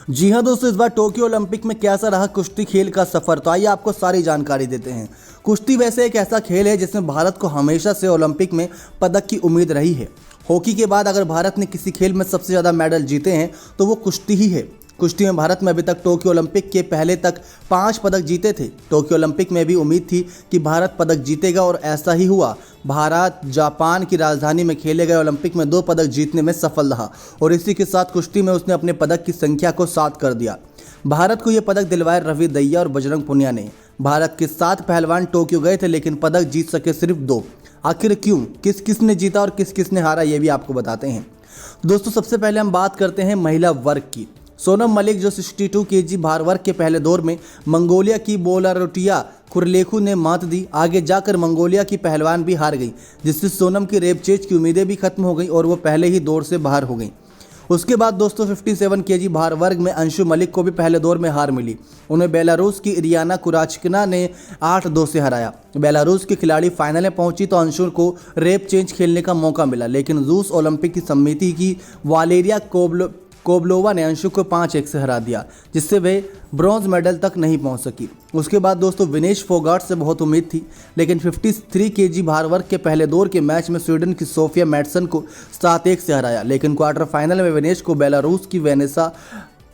जी हाँ दोस्तों, इस बार टोक्यो ओलंपिक में कैसा रहा कुश्ती खेल का सफर, तो आइए आपको सारी जानकारी देते हैं। कुश्ती वैसे एक ऐसा खेल है जिसमें भारत को हमेशा से ओलंपिक में पदक की उम्मीद रही है। हॉकी के बाद अगर भारत ने किसी खेल में सबसे ज़्यादा मेडल जीते हैं तो वो कुश्ती ही है। कुश्ती में भारत में अभी तक टोक्यो ओलंपिक के पहले तक 5 पदक जीते थे। टोक्यो ओलंपिक में भी उम्मीद थी कि भारत पदक जीतेगा और ऐसा ही हुआ। भारत जापान की राजधानी में खेले गए ओलंपिक में 2 पदक जीतने में सफल रहा और इसी के साथ कुश्ती में उसने अपने पदक की संख्या को 7 कर दिया। भारत को ये पदक दिलवाए रवि दहिया और बजरंग पुनिया ने। भारत के 7 पहलवान टोक्यो गए थे लेकिन पदक जीत सके सिर्फ 2। आखिर क्यों, किस किस ने जीता और किस किस ने हारा, ये भी आपको बताते हैं। दोस्तों सबसे पहले हम बात करते हैं महिला वर्ग की। सोनम मलिक जो 62 केजी भार वर्ग के पहले दौर में मंगोलिया की बोलारोटिया कुरलेखू ने मात दी। आगे जाकर मंगोलिया की पहलवान भी हार गई, जिससे सोनम की रेपचेज की उम्मीदें भी खत्म हो गई और वो पहले ही दौर से बाहर हो गई। उसके बाद दोस्तों 57 केजी भार वर्ग में अंशु मलिक को भी पहले दौर में हार मिली। उन्हें बेलारूस की इरियाना कुराचकिना ने 8-2 से हराया। बेलारूस की खिलाड़ी फाइनल में पहुंची तो अंशु को रेप चेंज खेलने का मौका मिला, लेकिन रूस ओलंपिक की समिति की वालेरिया कोबलोवा ने अंशु को 5-1 से हरा दिया, जिससे वे ब्रॉन्ज मेडल तक नहीं पहुंच सकी। उसके बाद दोस्तों विनेश फोगाट से बहुत उम्मीद थी, लेकिन 53 केजी भार वर्ग के पहले दौर के मैच में स्वीडन की सोफिया मैटसन को 7-1 से हराया, लेकिन क्वार्टर फाइनल में विनेश को बेलारूस की वेनेसा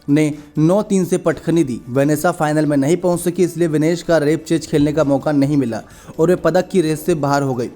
ने 9-3 से पटखनी दी। वेनेसा फाइनल में नहीं पहुंच सकी, इसलिए विनेश का रेप चेज खेलने का मौका नहीं मिला और वे पदक की रेस से बाहर हो गई।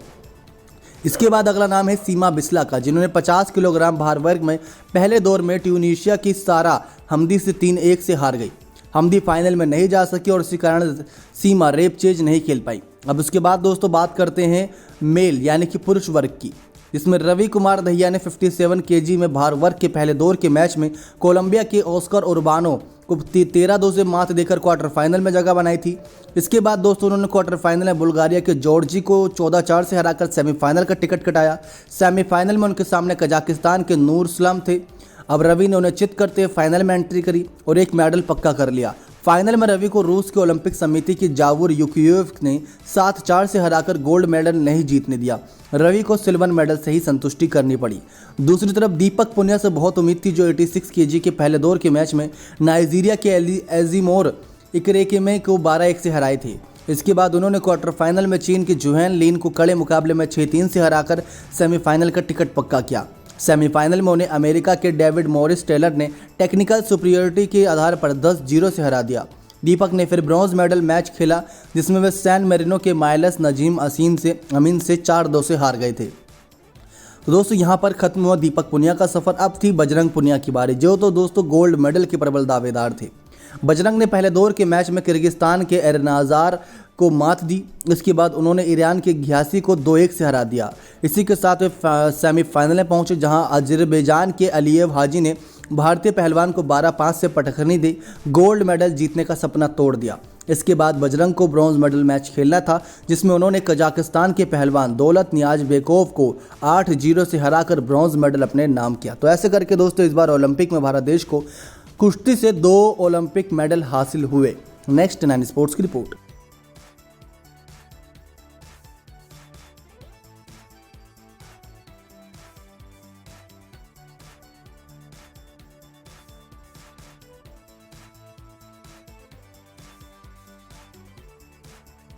इसके बाद अगला नाम है सीमा बिस्ला का, जिन्होंने 50 किलोग्राम भार वर्ग में पहले दौर में ट्यूनीशिया की सारा हमदी से 3-1 से हार गई। हमदी फाइनल में नहीं जा सकी और इसी कारण सीमा रेप चेज नहीं खेल पाई। अब उसके बाद दोस्तों बात करते हैं मेल यानी कि पुरुष वर्ग की, जिसमें रवि कुमार दहिया ने 57 केजी में भार वर्ग के पहले दौर के मैच में कोलंबिया के ऑस्कर उर्बानो को 13-2 से मात देकर क्वार्टर फाइनल में जगह बनाई थी। इसके बाद दोस्तों उन्होंने क्वार्टर फाइनल में बुल्गारिया के जॉर्जी को 14-4 से हराकर सेमीफाइनल का टिकट कटाया। सेमीफाइनल में उनके सामने कजाकिस्तान के नूरसलाम थे। अब रवि ने उन्हें चित करते हुए फाइनल में एंट्री करी और एक मेडल पक्का कर लिया। फाइनल में रवि को रूस के ओलंपिक समिति की जावुर युकियोव ने 7-4 से हराकर गोल्ड मेडल नहीं जीतने दिया। रवि को सिल्वर मेडल से ही संतुष्टि करनी पड़ी। दूसरी तरफ दीपक पुनिया से बहुत उम्मीद थी, जो 86 केजी के पहले दौर के मैच में नाइजीरिया के एजीमोर इकरेकेमे को 12-1 से हराए थे। इसके बाद उन्होंने क्वार्टर फाइनल में चीन के जुहैन लिन को कड़े मुकाबले में 6-3 से हराकर सेमीफाइनल का टिकट पक्का किया। सेमीफाइनल में उन्हें अमेरिका के डेविड मॉरिस टेलर ने टेक्निकल सुपीरियरिटी के आधार पर 10-0 से हरा दिया। दीपक ने फिर ब्रॉन्ज मेडल मैच खेला, जिसमें वे सैन मेरिनो के माइलस नजीम अमीन से 4-2 से हार गए थे। तो दोस्तों यहाँ पर खत्म हुआ दीपक पुनिया का सफर। अब थी बजरंग पुनिया की बारी, जो तो दोस्तों गोल्ड मेडल के प्रबल दावेदार थे। बजरंग ने पहले दौर के मैच में किर्गिस्तान के एरनाजार को मात दी। इसके बाद उन्होंने ईरान के घियासी को 2-1 से हरा दिया। इसी के साथ वे सेमीफाइनल में पहुंचे, जहां अजरबैजान के अलियव हाजी ने भारतीय पहलवान को 12-5 से पटखनी दी, गोल्ड मेडल जीतने का सपना तोड़ दिया। इसके बाद बजरंग को ब्रॉन्ज मेडल मैच खेलना था, जिसमें उन्होंने कजाकिस्तान के पहलवान दौलत नियाज बेकोव को 8-0 से हराकर ब्रॉन्ज मेडल अपने नाम किया। तो ऐसे करके दोस्तों इस बार ओलंपिक में भारत देश को कुश्ती से 2 ओलंपिक मेडल हासिल हुए। नेक्स्ट 9 स्पोर्ट्स की रिपोर्ट।